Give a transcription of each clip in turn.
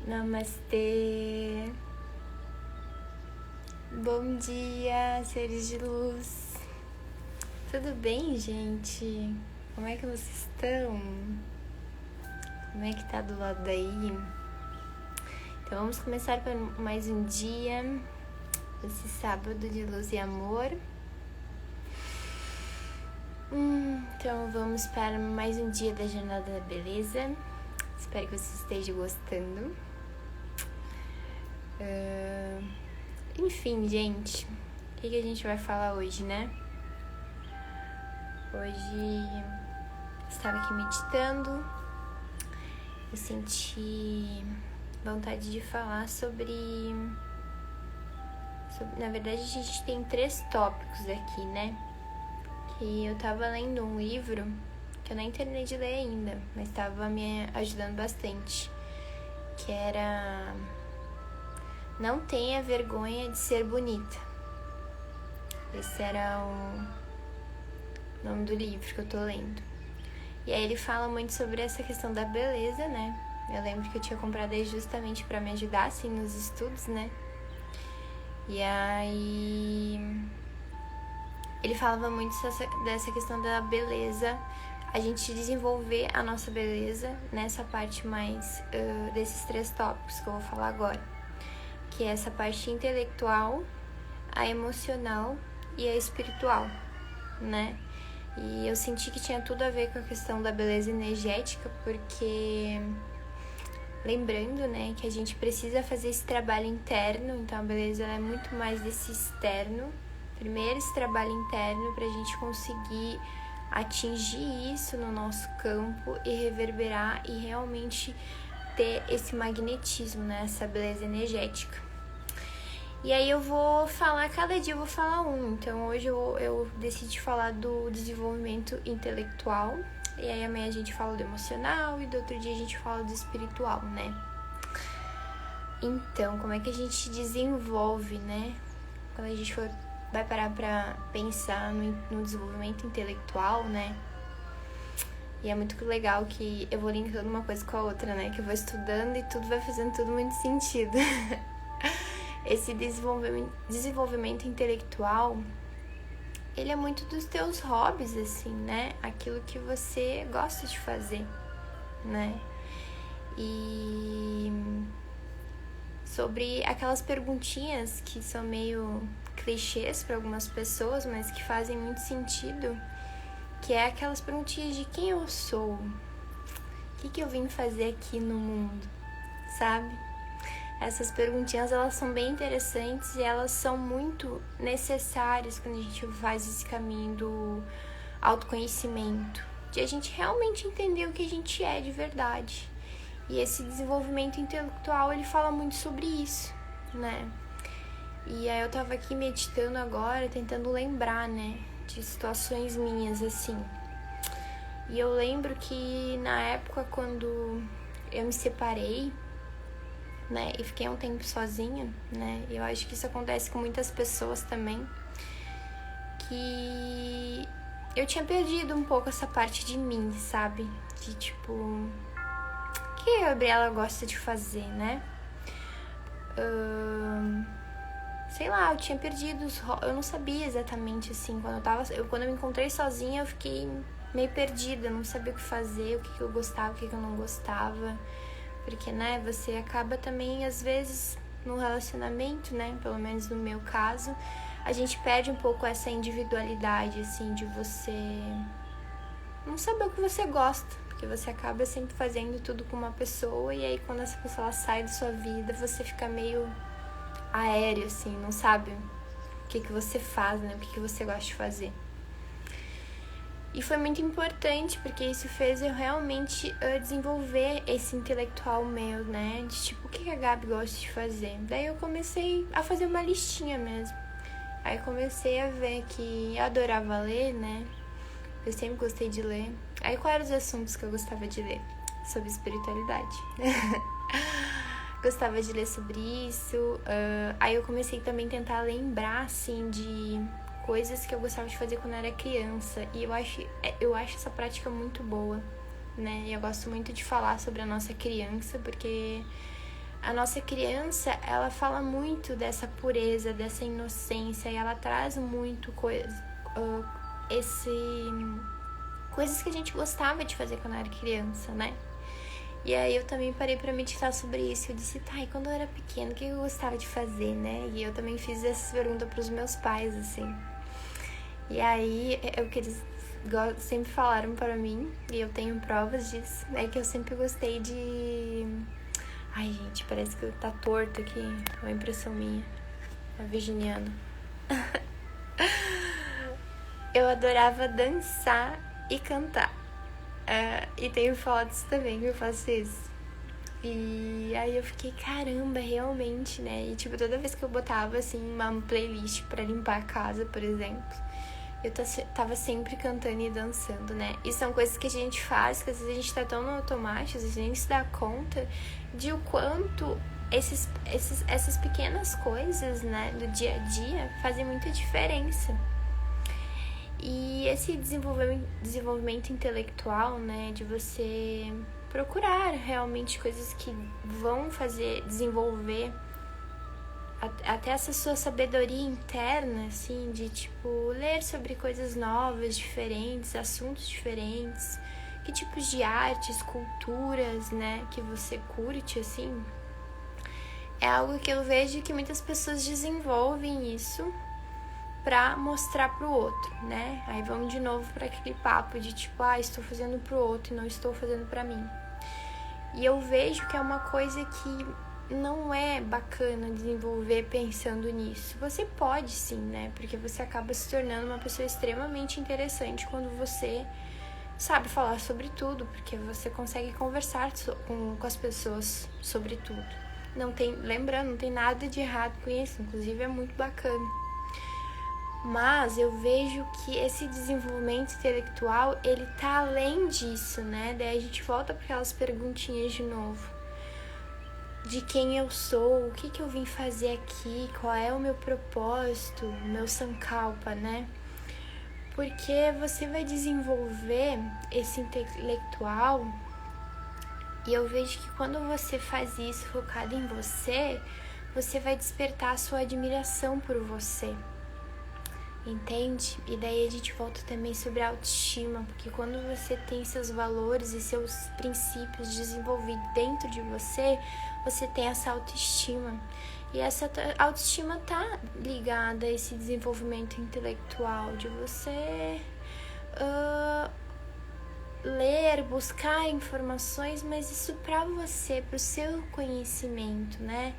Namastê. Bom dia, seres de luz. Tudo bem, gente? Como é que vocês estão? Como é que tá do lado daí? Então vamos começar por mais um dia, esse sábado de luz e amor. Então vamos para mais um dia da Jornada da Beleza. Espero que você esteja gostando. Enfim, gente, o que a gente vai falar hoje, né? Hoje estava aqui meditando, eu senti vontade de falar sobre... Na verdade, a gente tem 3 tópicos aqui, né? Que eu tava lendo um livro que eu nem terminei de ler ainda, mas estava me ajudando bastante, que era Não Tenha Vergonha de Ser Bonita. Esse era o nome do livro que eu tô lendo. E aí ele fala muito sobre essa questão da beleza, né? Eu lembro que eu tinha comprado ele justamente pra me ajudar, assim, nos estudos, né? E aí ele falava muito dessa questão da beleza, a gente desenvolver a nossa beleza nessa parte mais desses 3 tópicos que eu vou falar agora, que é essa parte intelectual, a emocional e a espiritual, né? E eu senti que tinha tudo a ver com a questão da beleza energética, porque lembrando, né, que a gente precisa fazer esse trabalho interno, então a beleza é muito mais desse externo. Primeiro esse trabalho interno para a gente conseguir atingir isso no nosso campo e reverberar e realmente ter esse magnetismo, né? Essa beleza energética. E aí eu vou falar, cada dia eu vou falar um. Então hoje eu decidi falar do desenvolvimento intelectual. E aí amanhã a gente fala do emocional e do outro dia a gente fala do espiritual, né? Então, como é que a gente desenvolve, né? Quando a gente vai parar pra pensar no desenvolvimento intelectual, né? E é muito legal que eu vou linkando uma coisa com a outra, né? Que eu vou estudando e tudo vai fazendo tudo muito sentido. Esse desenvolvimento intelectual, ele é muito dos teus hobbies, assim, né? Aquilo que você gosta de fazer, né? E sobre aquelas perguntinhas que são meio clichês para algumas pessoas, mas que fazem muito sentido, que é aquelas perguntinhas de quem eu sou, o que eu vim fazer aqui no mundo, sabe? Essas perguntinhas, elas são bem interessantes e elas são muito necessárias quando a gente faz esse caminho do autoconhecimento, de a gente realmente entender o que a gente é de verdade. E esse desenvolvimento intelectual, ele fala muito sobre isso, né? E aí eu tava aqui meditando agora, tentando lembrar, né, de situações minhas, assim. E eu lembro que na época quando eu me separei, né, e fiquei um tempo sozinha, né, eu acho que isso acontece com muitas pessoas também, que eu tinha perdido um pouco essa parte de mim, sabe? De tipo, o que a Gabriela gosta de fazer, né? Sei lá, eu tinha perdido eu não sabia exatamente, assim, quando eu me encontrei sozinha, eu fiquei meio perdida, não sabia o que fazer, o que eu gostava, o que eu não gostava, porque, né, você acaba também, às vezes, no relacionamento, né, pelo menos no meu caso, a gente perde um pouco essa individualidade, assim, de você não saber o que você gosta, porque você acaba sempre fazendo tudo com uma pessoa, e aí quando essa pessoa sai da sua vida, você fica meio aéreo, assim, não sabe o que você faz, né? O que você gosta de fazer. E foi muito importante, porque isso fez eu realmente desenvolver esse intelectual meu, né? De tipo, o que a Gabi gosta de fazer? Daí eu comecei a fazer uma listinha mesmo. Aí comecei a ver que eu adorava ler, né? Eu sempre gostei de ler. Aí quais eram os assuntos que eu gostava de ler? Sobre espiritualidade. Gostava de ler sobre isso. Aí eu comecei também a tentar lembrar, assim, de coisas que eu gostava de fazer quando eu era criança. E eu acho essa prática muito boa, né? E eu gosto muito de falar sobre a nossa criança, porque a nossa criança, ela fala muito dessa pureza, dessa inocência, e ela traz muito coisas que a gente gostava de fazer quando era criança, né? E aí eu também parei pra meditar sobre isso. Eu disse, tá, e quando eu era pequena, o que eu gostava de fazer, né? E eu também fiz essa pergunta pros meus pais, assim. E aí, o que eles sempre falaram pra mim, e eu tenho provas disso, é que eu sempre gostei de... Ai, gente, parece que tá torto aqui, é uma impressão minha. É virginiano. Eu adorava dançar e cantar. E tenho fotos também que eu faço isso. E aí eu fiquei, caramba, realmente, né? E tipo, toda vez que eu botava, assim, uma playlist pra limpar a casa, por exemplo, eu tava sempre cantando e dançando, né? E são coisas que a gente faz, que às vezes a gente tá tão no automático, às vezes a gente se dá conta de o quanto essas pequenas coisas, né, do dia a dia fazem muita diferença. E esse desenvolvimento intelectual, né, de você procurar realmente coisas que vão desenvolver até essa sua sabedoria interna, assim, de tipo, ler sobre coisas novas, diferentes, assuntos diferentes, que tipos de artes, culturas, né, que você curte, assim, é algo que eu vejo que muitas pessoas desenvolvem isso pra mostrar pro outro, né? Aí vamos de novo pra aquele papo de tipo, estou fazendo pro outro e não estou fazendo pra mim. E eu vejo que é uma coisa que não é bacana desenvolver pensando nisso. Você pode sim, né? Porque você acaba se tornando uma pessoa extremamente interessante quando você sabe falar sobre tudo, porque você consegue conversar com as pessoas sobre tudo. Lembrando, não tem nada de errado com isso, inclusive é muito bacana. Mas eu vejo que esse desenvolvimento intelectual, ele tá além disso, né? Daí a gente volta para aquelas perguntinhas de novo. De quem eu sou, o que eu vim fazer aqui, qual é o meu propósito, o meu sankalpa, né? Porque você vai desenvolver esse intelectual, e eu vejo que quando você faz isso focado em você, você vai despertar a sua admiração por você. Entende? E daí a gente volta também sobre a autoestima, porque quando você tem seus valores e seus princípios desenvolvidos dentro de você, você tem essa autoestima. E essa autoestima tá ligada a esse desenvolvimento intelectual, de você ler, buscar informações, mas isso pra você, pro seu conhecimento, né?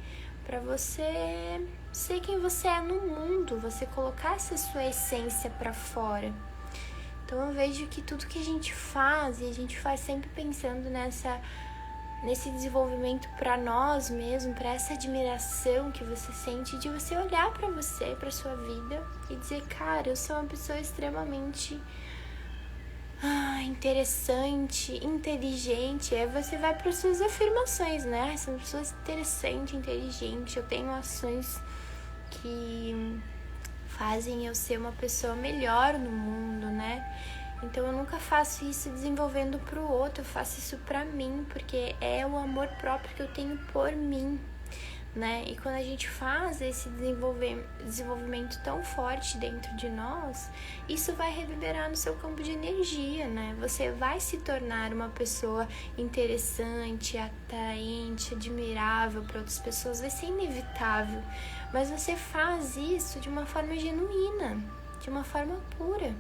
Pra você ser quem você é no mundo, você colocar essa sua essência pra fora. Então eu vejo que tudo que a gente faz, e a gente faz sempre pensando nesse desenvolvimento pra nós mesmos, pra essa admiração que você sente de você olhar pra você, pra sua vida e dizer, cara, eu sou uma pessoa extremamente interessante, inteligente. Aí você vai para suas afirmações, né? Sou uma pessoa interessante, inteligente, eu tenho ações que fazem eu ser uma pessoa melhor no mundo, né? Então eu nunca faço isso desenvolvendo pro outro, eu faço isso pra mim, porque é o amor próprio que eu tenho por mim, né? E quando a gente faz esse desenvolvimento tão forte dentro de nós, isso vai reverberar no seu campo de energia, né? Você vai se tornar uma pessoa interessante, atraente, admirável para outras pessoas, vai ser inevitável. Mas você faz isso de uma forma genuína, de uma forma pura.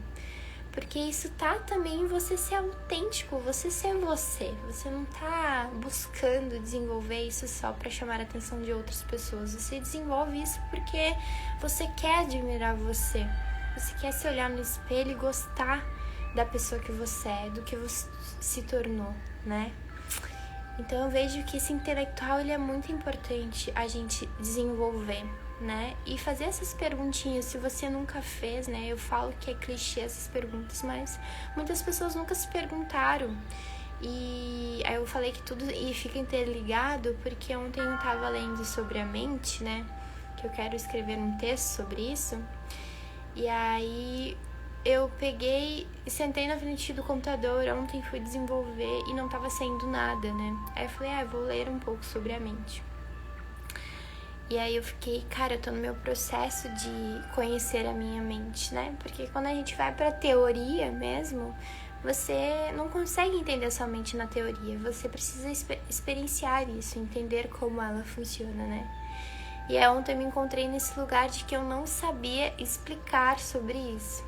Porque isso tá também em você ser autêntico, você ser você. Você não tá buscando desenvolver isso só pra chamar a atenção de outras pessoas. Você desenvolve isso porque você quer admirar você. Você quer se olhar no espelho e gostar da pessoa que você é, do que você se tornou, né? Então eu vejo que esse intelectual, ele é muito importante a gente desenvolver, né? E fazer essas perguntinhas, se você nunca fez, né? Eu falo que é clichê essas perguntas, mas muitas pessoas nunca se perguntaram. E aí eu falei que tudo fica interligado, porque ontem eu tava lendo sobre a mente, né? Que eu quero escrever um texto sobre isso. E aí eu peguei e sentei na frente do computador, ontem fui desenvolver e não tava saindo nada, né? Aí eu falei, eu vou ler um pouco sobre a mente. E aí eu fiquei, cara, eu tô no meu processo de conhecer a minha mente, né? Porque quando a gente vai pra teoria mesmo, você não consegue entender a sua mente na teoria. Você precisa experienciar isso, entender como ela funciona, né? E aí ontem eu me encontrei nesse lugar de que eu não sabia explicar sobre isso.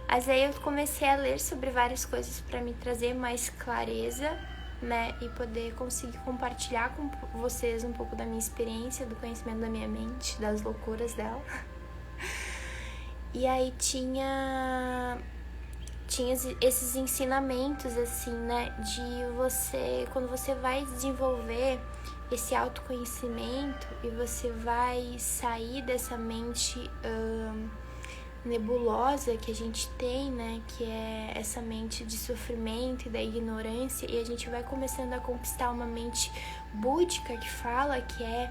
Mas aí eu comecei a ler sobre várias coisas para me trazer mais clareza, né, e poder conseguir compartilhar com vocês um pouco da minha experiência, do conhecimento da minha mente, das loucuras dela. E aí tinha esses ensinamentos, assim, né, de você, quando você vai desenvolver esse autoconhecimento e você vai sair dessa mente nebulosa que a gente tem, né, que é essa mente de sofrimento e da ignorância, e a gente vai começando a conquistar uma mente búdica que fala que é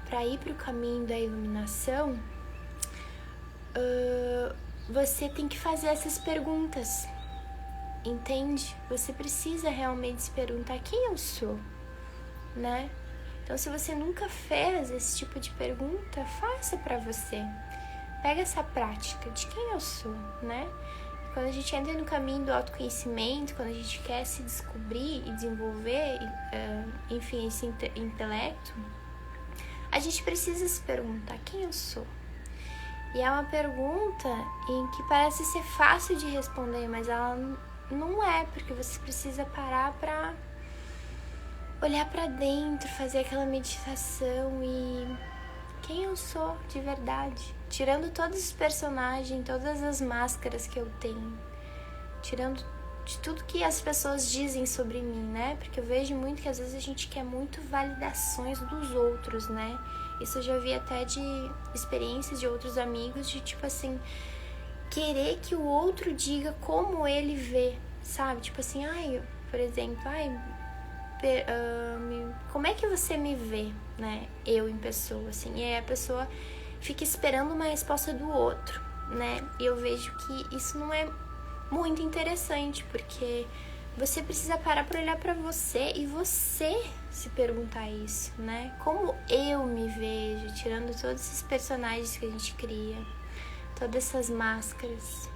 para ir para o caminho da iluminação. Você tem que fazer essas perguntas, entende? Você precisa realmente se perguntar quem eu sou, né? Então, se você nunca fez esse tipo de pergunta, faça para você. Pega essa prática de quem eu sou, né? Quando a gente entra no caminho do autoconhecimento, quando a gente quer se descobrir e desenvolver, enfim, esse intelecto, a gente precisa se perguntar quem eu sou. E é uma pergunta em que parece ser fácil de responder, mas ela não é, porque você precisa parar pra olhar pra dentro, fazer aquela meditação e quem eu sou de verdade, tirando todos os personagens, todas as máscaras que eu tenho, tirando de tudo que as pessoas dizem sobre mim, né? Porque eu vejo muito que às vezes a gente quer muito validações dos outros, né? Isso eu já vi até de experiências de outros amigos, de tipo assim, querer que o outro diga como ele vê, sabe? Tipo assim, por exemplo, como é que você me vê, né? Eu em pessoa, assim. E aí a pessoa fica esperando uma resposta do outro, né? E eu vejo que isso não é muito interessante, porque você precisa parar para olhar para você e você se perguntar isso, né? Como eu me vejo, tirando todos esses personagens que a gente cria, todas essas máscaras,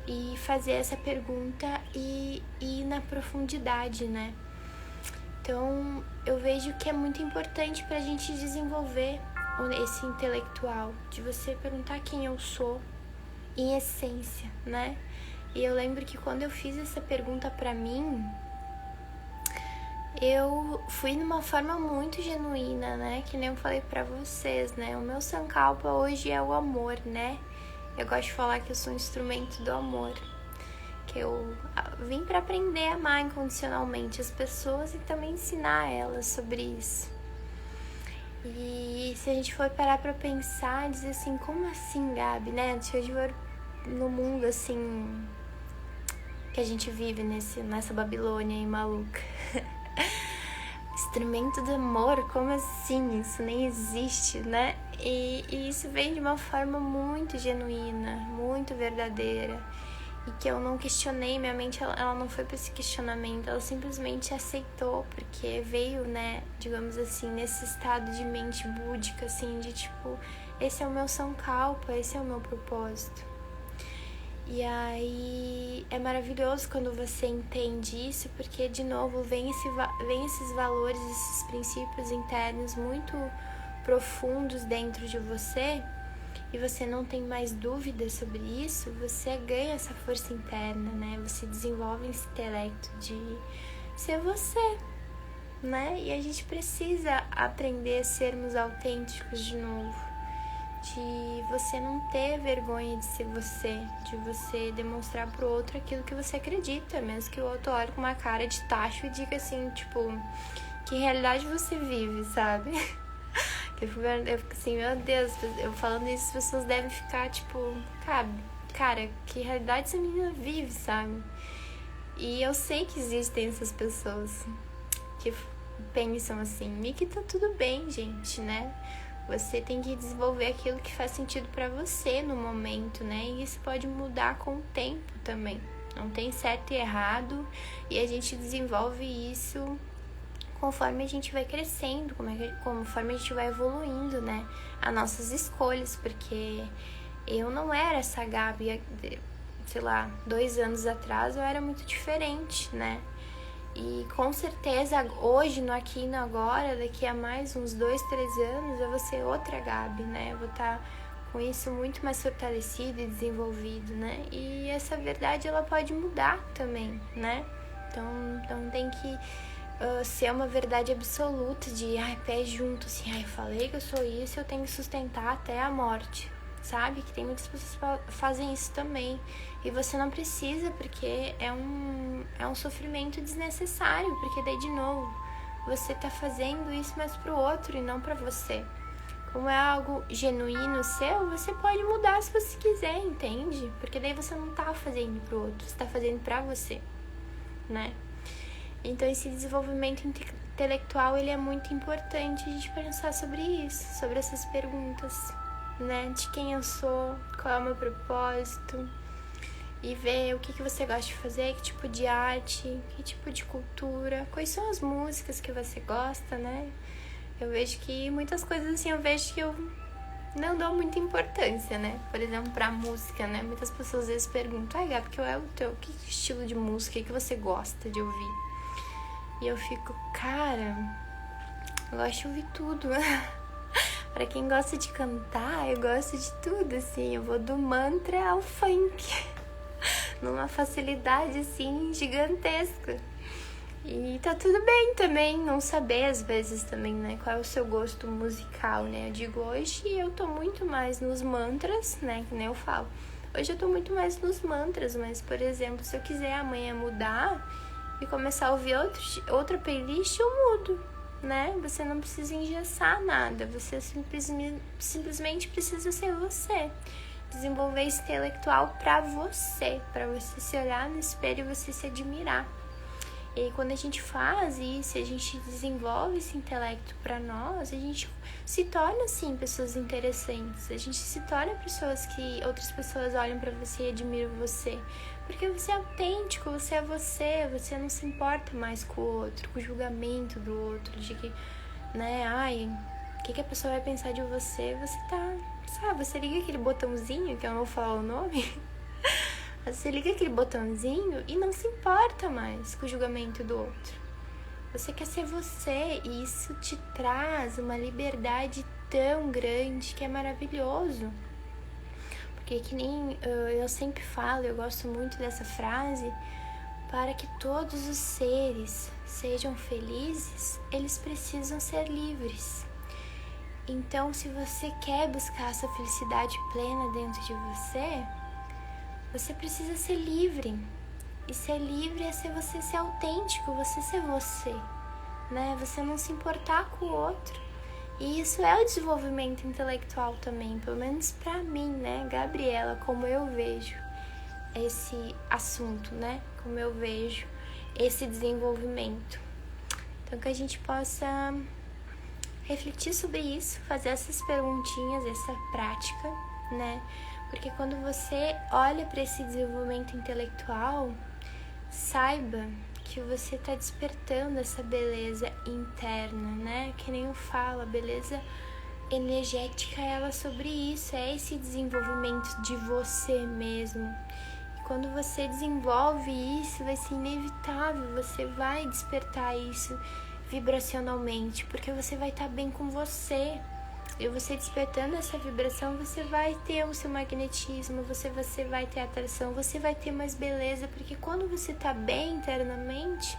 e fazer essa pergunta e ir na profundidade, né? Então, eu vejo que é muito importante pra gente desenvolver esse intelectual, de você perguntar quem eu sou, em essência, né? E eu lembro que quando eu fiz essa pergunta pra mim, eu fui numa forma muito genuína, né? Que nem eu falei pra vocês, né? O meu Sankalpa hoje é o amor, né? Eu gosto de falar que eu sou um instrumento do amor. Que eu vim para aprender a amar incondicionalmente as pessoas e também ensinar elas sobre isso. E se a gente for parar para pensar, dizer assim, como assim, Gabi, né? Se hoje for no mundo assim que a gente vive nessa Babilônia aí maluca. Instrumento do amor, como assim? Isso nem existe, né? E isso vem de uma forma muito genuína, muito verdadeira. E que eu não questionei, minha mente ela não foi para esse questionamento, ela simplesmente aceitou, porque veio, né, digamos assim, nesse estado de mente búdica, assim, de tipo, esse é o meu Sankalpa, esse é o meu propósito. E aí é maravilhoso quando você entende isso, porque de novo vem esses valores, esses princípios internos muito profundos dentro de você, e você não tem mais dúvidas sobre isso, você ganha essa força interna, né? Você desenvolve esse intelecto de ser você, né? E a gente precisa aprender a sermos autênticos de novo, de você não ter vergonha de ser você, de você demonstrar pro outro aquilo que você acredita, mesmo que o outro olhe com uma cara de tacho e diga assim, tipo, que realidade você vive, sabe? Eu fico assim, meu Deus, eu falando isso, as pessoas devem ficar tipo, cara, que realidade essa menina vive, sabe? E eu sei que existem essas pessoas que pensam assim, e que tá tudo bem, gente, né? Você tem que desenvolver aquilo que faz sentido pra você no momento, né? E isso pode mudar com o tempo também. Não tem certo e errado, e a gente desenvolve isso conforme a gente vai crescendo, conforme a gente vai evoluindo, né? As nossas escolhas, porque eu não era essa Gabi, sei lá, 2 anos atrás eu era muito diferente, né? E com certeza hoje, no aqui e no agora, daqui a mais uns 2, 3 anos, eu vou ser outra Gabi, né? Eu vou estar com isso muito mais fortalecido e desenvolvido, né? E essa verdade, ela pode mudar também, né? Então tem que ser uma verdade absoluta de, pé junto, assim, eu falei que eu sou isso, eu tenho que sustentar até a morte, sabe? Que tem muitas pessoas que fazem isso também. E você não precisa, porque é um sofrimento desnecessário, porque daí, de novo, você tá fazendo isso mais pro outro e não pra você. Como é algo genuíno seu, você pode mudar se você quiser, entende? Porque daí você não tá fazendo pro outro, você tá fazendo pra você, né? Então, esse desenvolvimento intelectual, ele é muito importante a gente pensar sobre isso, sobre essas perguntas, né? De quem eu sou, qual é o meu propósito, e ver o que você gosta de fazer, que tipo de arte, que tipo de cultura, quais são as músicas que você gosta, né? Eu vejo que muitas coisas assim, eu vejo que eu não dou muita importância, né? Por exemplo, pra música, né? Muitas pessoas às vezes perguntam, Gabi, que estilo de música que você gosta de ouvir? E eu fico, cara, eu gosto de ouvir tudo. Pra quem gosta de cantar, eu gosto de tudo, assim. Eu vou do mantra ao funk. Numa facilidade, assim, gigantesca. E tá tudo bem também não saber, às vezes, também, né? Qual é o seu gosto musical, né? Eu digo, hoje eu tô muito mais nos mantras, né? Que nem eu falo. Hoje eu tô muito mais nos mantras, mas, por exemplo, se eu quiser amanhã mudar e começar a ouvir outra playlist, eu mudo, né? Você não precisa engessar nada, você simplesmente precisa ser você. Desenvolver esse intelectual pra você se olhar no espelho e você se admirar. E quando a gente faz isso, a gente desenvolve esse intelecto pra nós, a gente se torna, assim, pessoas interessantes. A gente se torna pessoas que outras pessoas olham pra você e admiram você. Porque você é autêntico, você não se importa mais com o outro, com o julgamento do outro, de que, né, o que a pessoa vai pensar de você? Você tá, sabe, você liga aquele botãozinho, que eu não vou falar o nome, você liga aquele botãozinho e não se importa mais com o julgamento do outro. Você quer ser você e isso te traz uma liberdade tão grande que é maravilhoso. Porque que nem eu sempre falo, eu gosto muito dessa frase, para que todos os seres sejam felizes, eles precisam ser livres. Então, se você quer buscar essa felicidade plena dentro de você precisa ser livre. E ser livre é você ser autêntico, você ser você, né? Você não se importar com o outro. E isso é o desenvolvimento intelectual também, pelo menos pra mim, né, Gabriela, como eu vejo esse assunto, né? Como eu vejo esse desenvolvimento. Então, que a gente possa refletir sobre isso, fazer essas perguntinhas, essa prática, né? Porque quando você olha para esse desenvolvimento intelectual, saiba que você está despertando essa beleza interna, né? Que nem eu falo, a beleza energética, ela é sobre isso, é esse desenvolvimento de você mesmo. E quando você desenvolve isso, vai ser inevitável, você vai despertar isso vibracionalmente, porque você vai estar bem com você. E você despertando essa vibração, você vai ter o seu magnetismo, você vai ter atração, você vai ter mais beleza, porque quando você tá bem internamente,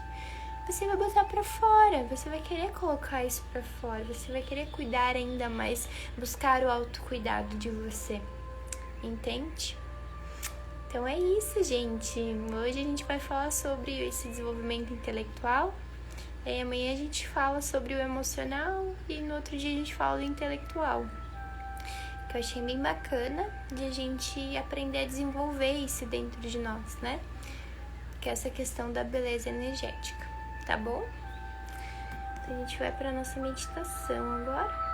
você vai botar pra fora, você vai querer colocar isso pra fora, você vai querer cuidar ainda mais, buscar o autocuidado de você, entende? Então é isso, gente. Hoje a gente vai falar sobre esse desenvolvimento intelectual. E amanhã a gente fala sobre o emocional e no outro dia a gente fala do intelectual. Que eu achei bem bacana de a gente aprender a desenvolver isso dentro de nós, né? Que é essa questão da beleza energética, tá bom? Então a gente vai para nossa meditação agora.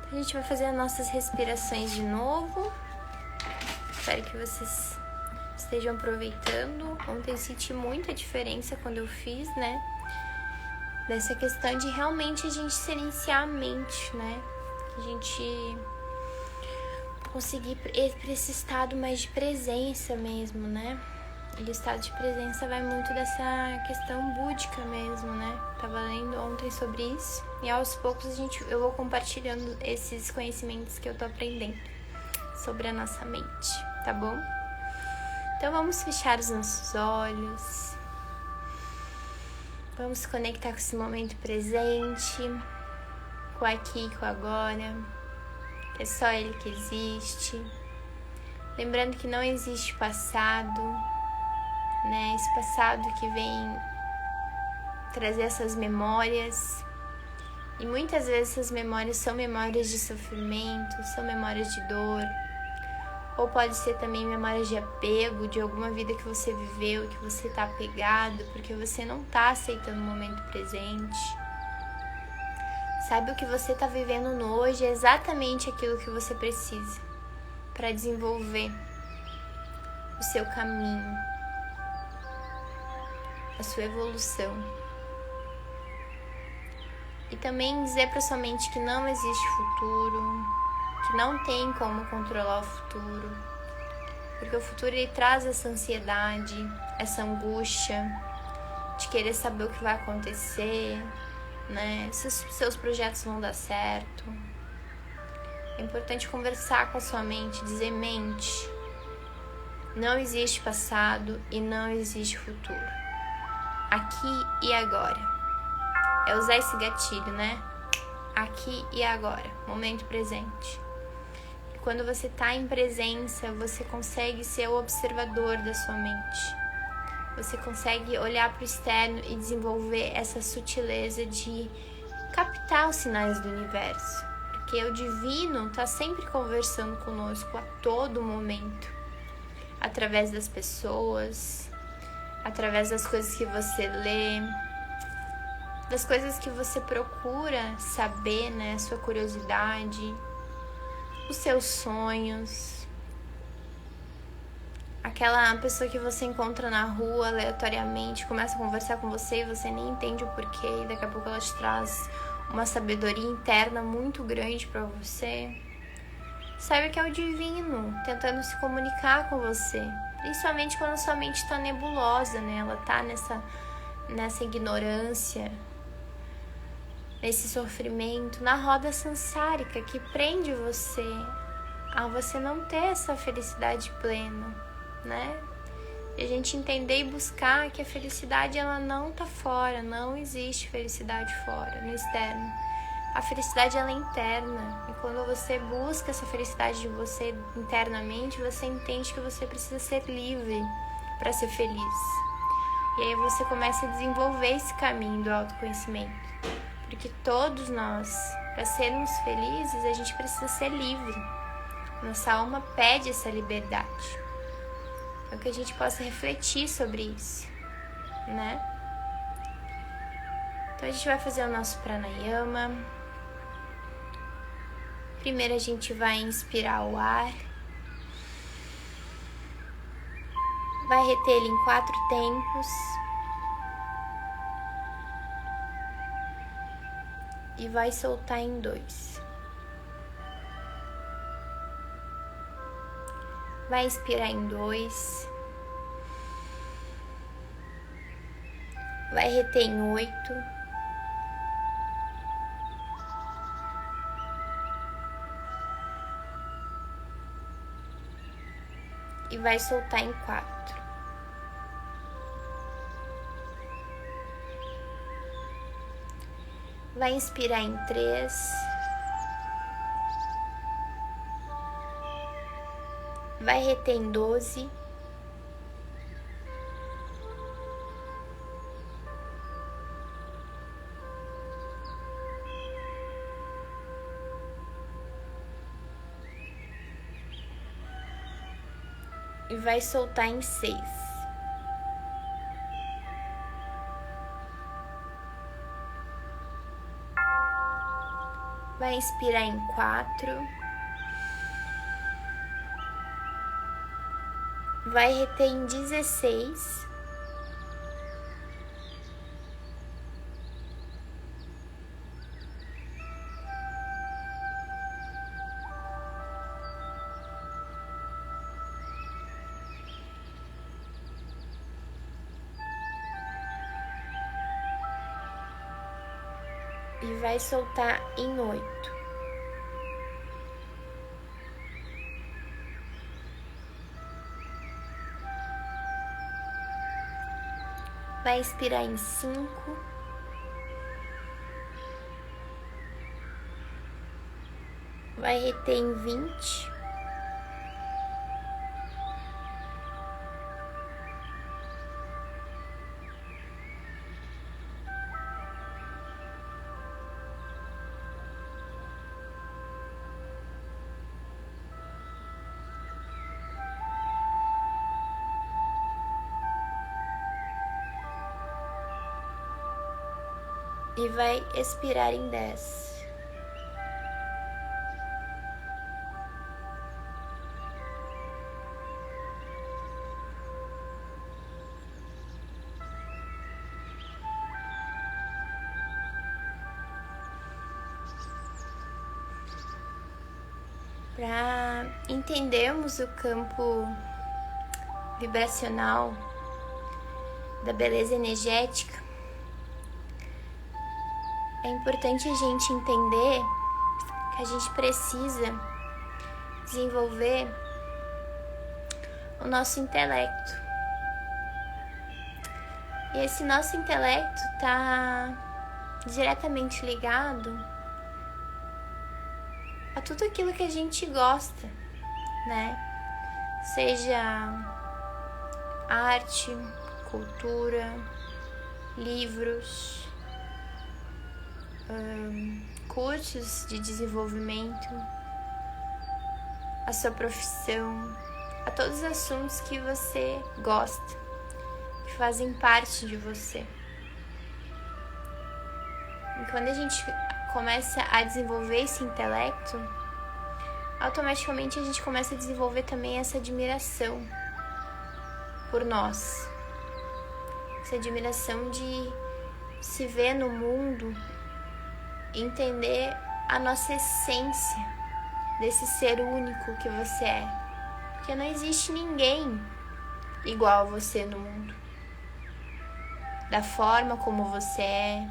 A gente vai fazer as nossas respirações de novo. Espero que vocês estejam aproveitando. Ontem senti muita diferença quando eu fiz, né? Dessa questão de realmente a gente silenciar a mente, né? A gente conseguir ir para esse estado mais de presença mesmo, né? E o estado de presença vai muito dessa questão búdica mesmo, né? Tava lendo ontem sobre isso e aos poucos eu vou compartilhando esses conhecimentos que eu tô aprendendo sobre a nossa mente, tá bom? Então vamos fechar os nossos olhos, vamos se conectar com esse momento presente, com o aqui e com o agora, que é só ele que existe. Lembrando que não existe passado, né? Esse passado que vem trazer essas memórias, e muitas vezes essas memórias são memórias de sofrimento, são memórias de dor, ou pode ser também memórias de apego, de alguma vida que você viveu, que você tá apegado, porque você não tá aceitando o momento presente. Sabe, o que você tá vivendo no hoje é exatamente aquilo que você precisa para desenvolver o seu caminho, a sua evolução. E também dizer para sua mente que não existe futuro, que não tem como controlar o futuro, porque o futuro ele traz essa ansiedade, essa angústia de querer saber o que vai acontecer, né? Se os seus projetos vão dar certo. É importante conversar com a sua mente, dizer: mente, não existe passado e não existe futuro. Aqui e agora. É usar esse gatilho, né? Aqui e agora, momento presente. E quando você tá em presença, você consegue ser o observador da sua mente. Você consegue olhar para o externo e desenvolver essa sutileza de captar os sinais do universo. Porque o divino tá sempre conversando conosco a todo momento. Através das pessoas, através das coisas que você lê, das coisas que você procura saber, né? Sua curiosidade, os seus sonhos. Aquela pessoa que você encontra na rua aleatoriamente, começa a conversar com você e você nem entende o porquê, e daqui a pouco ela te traz uma sabedoria interna muito grande para você. Sabe que é o divino tentando se comunicar com você, principalmente quando a sua mente está nebulosa, né? Ela tá nessa ignorância, nesse sofrimento, na roda sansárica que prende você a você não ter essa felicidade plena, né? E a gente entender e buscar que a felicidade ela não tá fora, não existe felicidade fora, no externo. A felicidade ela é interna, e quando você busca essa felicidade de você internamente, você entende que você precisa ser livre para ser feliz. E aí você começa a desenvolver esse caminho do autoconhecimento. Porque todos nós, para sermos felizes, a gente precisa ser livre. Nossa alma pede essa liberdade. Então que a gente possa refletir sobre isso, né? Então a gente vai fazer o nosso pranayama. Primeiro a gente vai inspirar o ar. Vai reter ele em 4 tempos. E vai soltar em 2. Vai inspirar em 2. Vai reter em 8. E vai soltar em 4. Vai inspirar em 3. Vai reter em 12. E vai soltar em 6. Vai inspirar em 4. vai reter em 16. E vai soltar em 8. Vai expirar em 5. Vai reter em 20. E vai expirar em 10. Para entendermos o campo vibracional da beleza energética, é importante a gente entender que a gente precisa desenvolver o nosso intelecto. E esse nosso intelecto está diretamente ligado a tudo aquilo que a gente gosta, né? Seja arte, cultura, livros, cursos de desenvolvimento, a sua profissão, a todos os assuntos que você gosta, que fazem parte de você. E quando a gente começa a desenvolver esse intelecto, automaticamente a gente começa a desenvolver também essa admiração por nós. Essa admiração de se ver no mundo, entender a nossa essência desse ser único que você é. Porque não existe ninguém igual a você no mundo. Da forma como você é,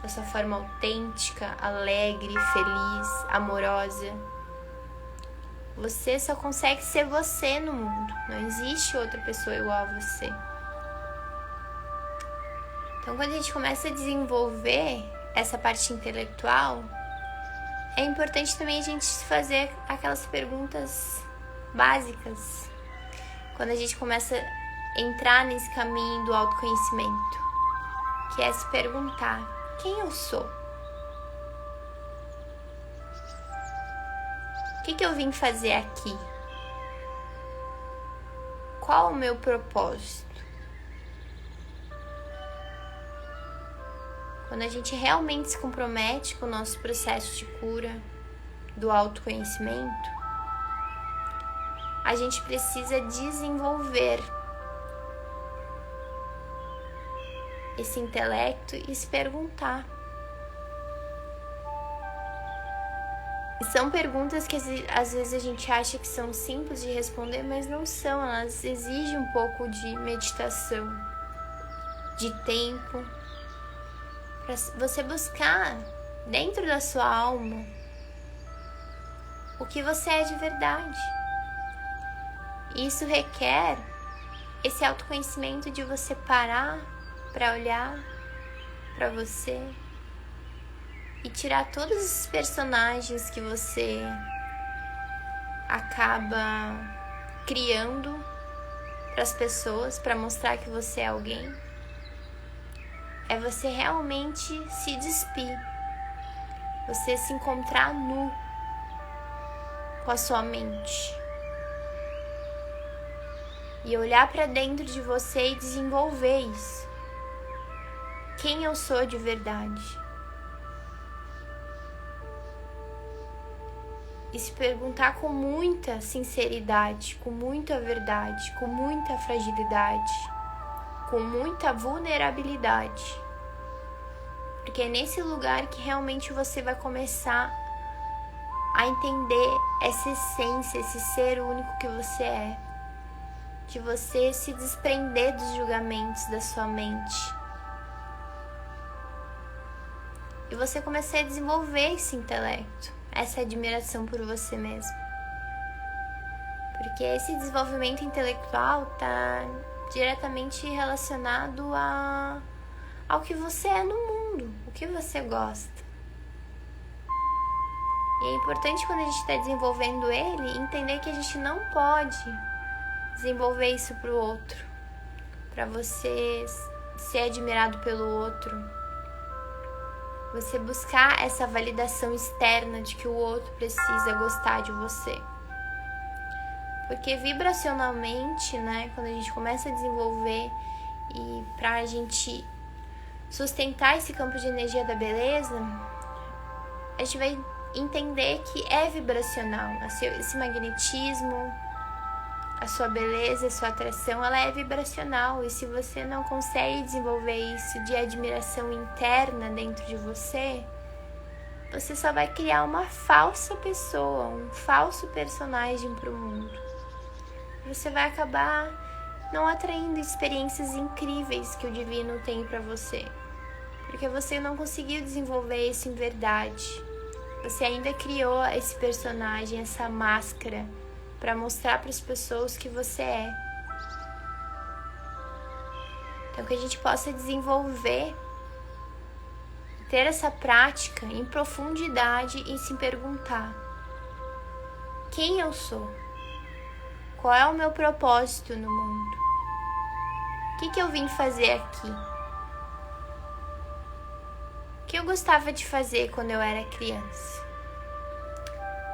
da sua forma autêntica, alegre, feliz, amorosa. Você só consegue ser você no mundo. Não existe outra pessoa igual a você. Então, quando a gente começa a desenvolver essa parte intelectual, é importante também a gente fazer aquelas perguntas básicas. Quando a gente começa a entrar nesse caminho do autoconhecimento, que é se perguntar: quem eu sou? O que eu vim fazer aqui? Qual o meu propósito? Quando a gente realmente se compromete com o nosso processo de cura, do autoconhecimento, a gente precisa desenvolver esse intelecto e se perguntar. E são perguntas que às vezes a gente acha que são simples de responder, mas não são. Elas exigem um pouco de meditação, de tempo, para você buscar dentro da sua alma o que você é de verdade. E isso requer esse autoconhecimento de você parar para olhar para você e tirar todos esses personagens que você acaba criando para as pessoas, para mostrar que você é alguém. É você realmente se despir, você se encontrar nu com a sua mente e olhar para dentro de você e desenvolver isso. Quem eu sou de verdade? e se perguntar com muita sinceridade, com muita verdade, com muita fragilidade, com muita vulnerabilidade. Porque é nesse lugar que realmente você vai começar a entender essa essência, esse ser único que você é. De você se desprender dos julgamentos da sua mente. E você começar a desenvolver esse intelecto, essa admiração por você mesmo. Porque esse desenvolvimento intelectual está diretamente relacionado ao que você é no mundo, o que você gosta. E é importante, quando a gente está desenvolvendo ele, entender que a gente não pode desenvolver isso para o outro, para você ser admirado pelo outro, você buscar essa validação externa de que o outro precisa gostar de você. Porque vibracionalmente, né, quando a gente começa a desenvolver e pra gente sustentar esse campo de energia da beleza, a gente vai entender que é vibracional. Esse magnetismo, a sua beleza, a sua atração, ela é vibracional. E se você não consegue desenvolver isso de admiração interna dentro de você, você só vai criar uma falsa pessoa, um falso personagem para o mundo. Você vai acabar não atraindo experiências incríveis que o divino tem para você. Porque você não conseguiu desenvolver isso em verdade. Você ainda criou esse personagem, essa máscara, para mostrar para as pessoas que você é. Então, que a gente possa desenvolver, ter essa prática em profundidade e se perguntar: quem eu sou? Qual é o meu propósito no mundo? O que eu vim fazer aqui? O que eu gostava de fazer quando eu era criança?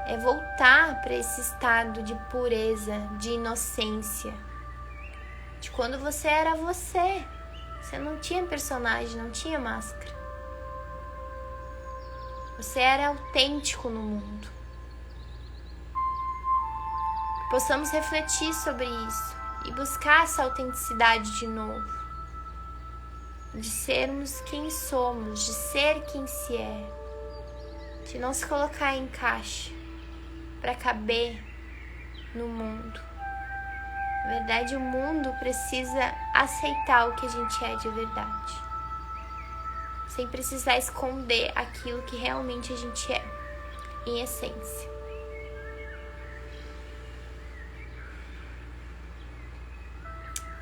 É voltar para esse estado de pureza, de inocência, de quando você era você. Você não tinha personagem, não tinha máscara. Você era autêntico no mundo. Possamos refletir sobre isso e buscar essa autenticidade de novo. De sermos quem somos, de ser quem se é. De não se colocar em caixa para caber no mundo. Na verdade, o mundo precisa aceitar o que a gente é de verdade, sem precisar esconder aquilo que realmente a gente é, em essência.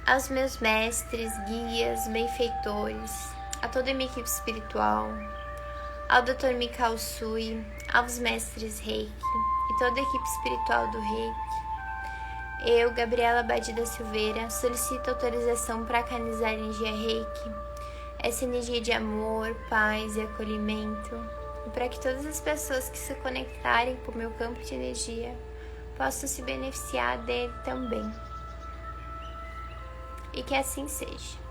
Aos meus mestres, guias, benfeitores, a toda a minha equipe espiritual, ao Dr. Mikao Sui, aos mestres Reiki e toda a equipe espiritual do Reiki, eu, Gabriela Badida Silveira, solicito autorização para canalizar a energia Reiki, essa energia de amor, paz e acolhimento, e para que todas as pessoas que se conectarem com o meu campo de energia possam se beneficiar dele também. E que assim seja.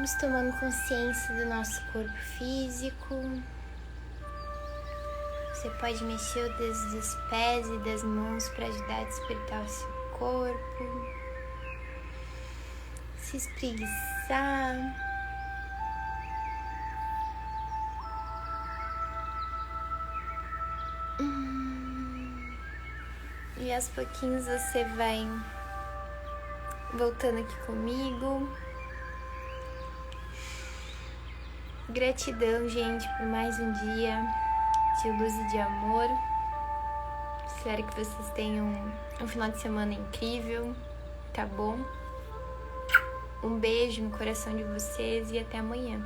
Vamos tomando consciência do nosso corpo físico. Você pode mexer o dedo dos pés e das mãos para ajudar a despertar o seu corpo. Se espreguiçar. E aos pouquinhos você vai voltando aqui comigo. Gratidão, gente, por mais um dia de luz e de amor. Espero que vocês tenham um final de semana incrível, tá bom? Um beijo no coração de vocês e até amanhã.